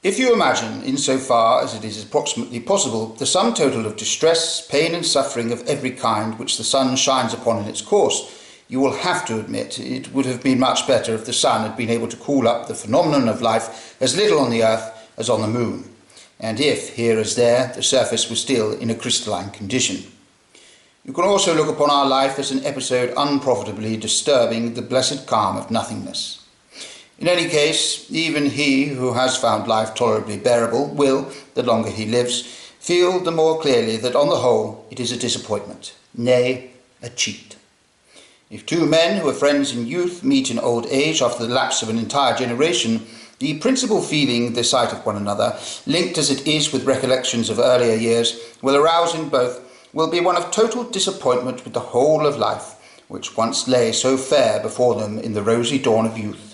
If you imagine, insofar as it is approximately possible, the sum total of distress, pain and suffering of every kind which the sun shines upon in its course, you will have to admit it would have been much better if the sun had been able to cool up the phenomenon of life as little on the earth as on the moon, and if, here as there, the surface was still in a crystalline condition. You can also look upon our life as an episode unprofitably disturbing the blessed calm of nothingness. In any case, even he who has found life tolerably bearable will, the longer he lives, feel the more clearly that on the whole it is a disappointment, nay, a cheat. If two men who are friends in youth meet in old age after the lapse of an entire generation, the principal feeling the sight of one another, linked as it is with recollections of earlier years, will arouse in both, will be one of total disappointment with the whole of life, which once lay so fair before them in the rosy dawn of youth,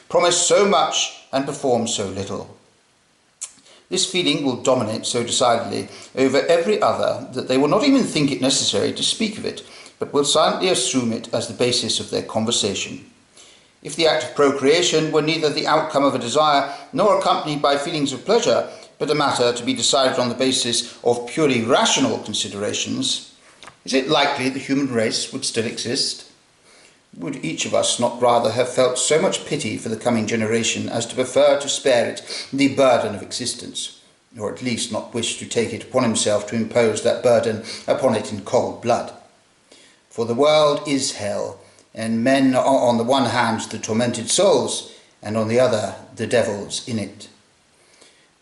promised so much and performed so little. This feeling will dominate so decidedly over every other that they will not even think it necessary to speak of it, but will silently assume it as the basis of their conversation. If the act of procreation were neither the outcome of a desire nor accompanied by feelings of pleasure, but a matter to be decided on the basis of purely rational considerations, is it likely the human race would still exist? Would each of us not rather have felt so much pity for the coming generation as to prefer to spare it the burden of existence, or at least not wish to take it upon himself to impose that burden upon it in cold blood? For the world is hell, and men are on the one hand the tormented souls, and on the other the devils in it.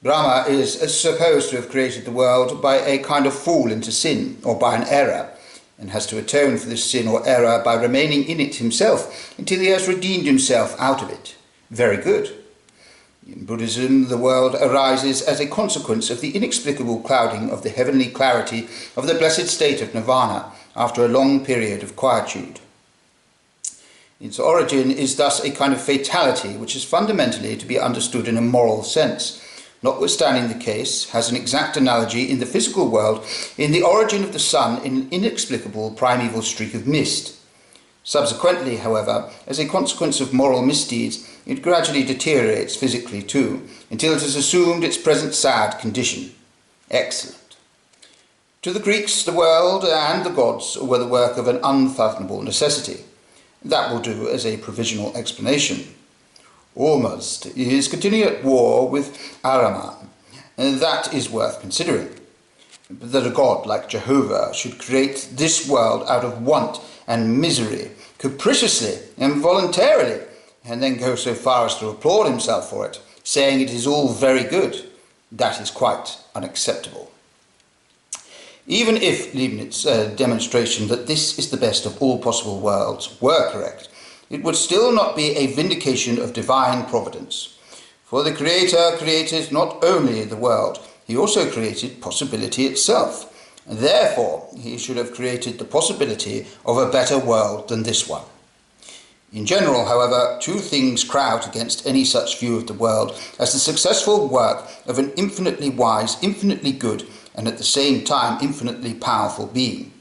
Brahma is supposed to have created the world by a kind of fall into sin, or by an error, and has to atone for this sin or error by remaining in it himself until he has redeemed himself out of it. Very good. In Buddhism, the world arises as a consequence of the inexplicable clouding of the heavenly clarity of the blessed state of nirvana after a long period of quietude. Its origin is thus a kind of fatality which is fundamentally to be understood in a moral sense, notwithstanding the case has an exact analogy in the physical world in the origin of the sun in an inexplicable primeval streak of mist. Subsequently, however, as a consequence of moral misdeeds, it gradually deteriorates physically too, until it has assumed its present sad condition. Excellent. To the Greeks, the world and the gods were the work of an unfathomable necessity. That will do as a provisional explanation. Ormuzd is continuing at war with Ahriman, and that is worth considering. But that a god like Jehovah should create this world out of want and misery, capriciously and voluntarily, and then go so far as to applaud himself for it, saying it is all very good, that is quite unacceptable. Even if Leibniz's demonstration that this is the best of all possible worlds were correct, it would still not be a vindication of divine providence. For the Creator created not only the world, he also created possibility itself. And therefore, he should have created the possibility of a better world than this one. In general, however, two things crowd against any such view of the world as the successful work of an infinitely wise, infinitely good, and at the same time infinitely powerful being,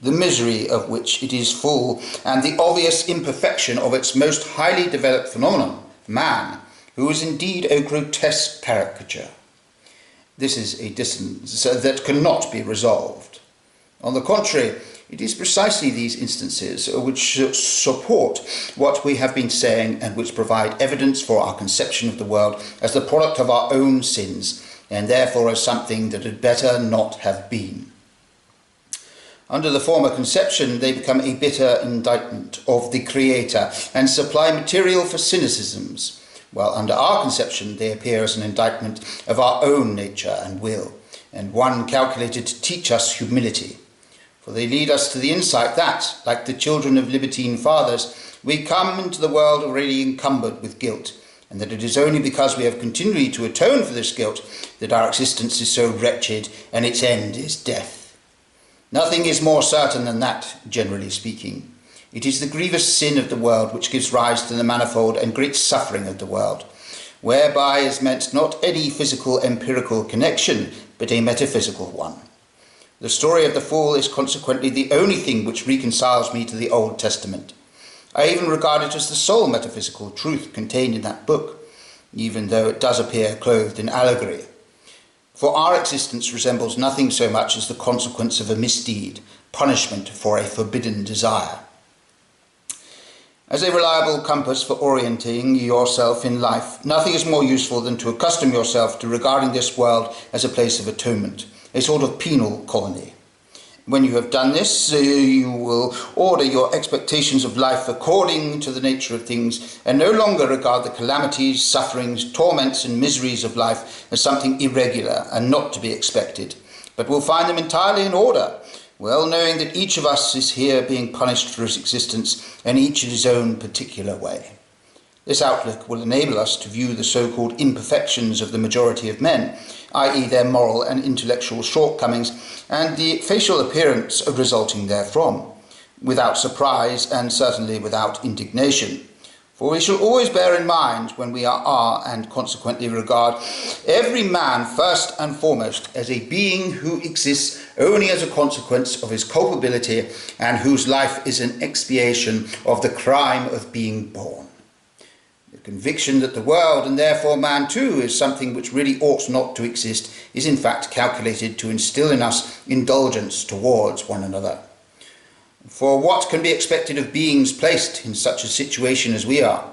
the misery of which it is full, and the obvious imperfection of its most highly developed phenomenon, man, who is indeed a grotesque caricature. This is a dissonance that cannot be resolved. On the contrary, it is precisely these instances which support what we have been saying and which provide evidence for our conception of the world as the product of our own sins, and therefore as something that had better not have been. Under the former conception, they become a bitter indictment of the Creator and supply material for cynicisms, while under our conception they appear as an indictment of our own nature and will, and one calculated to teach us humility. For they lead us to the insight that, like the children of libertine fathers, we come into the world already encumbered with guilt, and that it is only because we have continually to atone for this guilt that our existence is so wretched and its end is death. Nothing is more certain than that, generally speaking. It is the grievous sin of the world which gives rise to the manifold and great suffering of the world, whereby is meant not any physical empirical connection, but a metaphysical one. The story of the fall is consequently the only thing which reconciles me to the Old Testament. I even regard it as the sole metaphysical truth contained in that book. even though it does appear clothed in allegory. For our existence resembles nothing so much as the consequence of a misdeed, punishment for a forbidden desire. As a reliable compass for orienting yourself in life, nothing is more useful than to accustom yourself to regarding this world as a place of atonement, a sort of penal colony. When you have done this, you will order your expectations of life according to the nature of things, and no longer regard the calamities, sufferings, torments, and miseries of life as something irregular and not to be expected, but will find them entirely in order, well knowing that each of us is here being punished for his existence, and each in his own particular way. This outlook will enable us to view the so-called imperfections of the majority of men, i.e. their moral and intellectual shortcomings, and the facial appearance resulting therefrom, without surprise and certainly without indignation. For we shall always bear in mind when we are and consequently regard every man first and foremost as a being who exists only as a consequence of his culpability and whose life is an expiation of the crime of being born. The conviction that the world, and therefore man too, is something which really ought not to exist is in fact calculated to instill in us indulgence towards one another. For what can be expected of beings placed in such a situation as we are?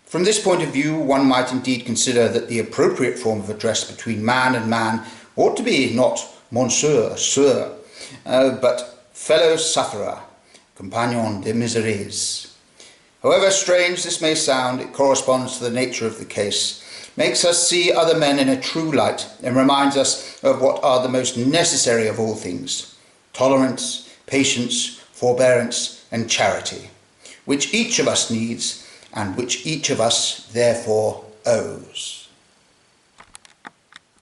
From this point of view, one might indeed consider that the appropriate form of address between man and man ought to be not monsieur, sir, but fellow sufferer, compagnon de miseries. However strange this may sound, it corresponds to the nature of the case, makes us see other men in a true light, and reminds us of what are the most necessary of all things: tolerance, patience, forbearance, and charity, which each of us needs, and which each of us therefore owes.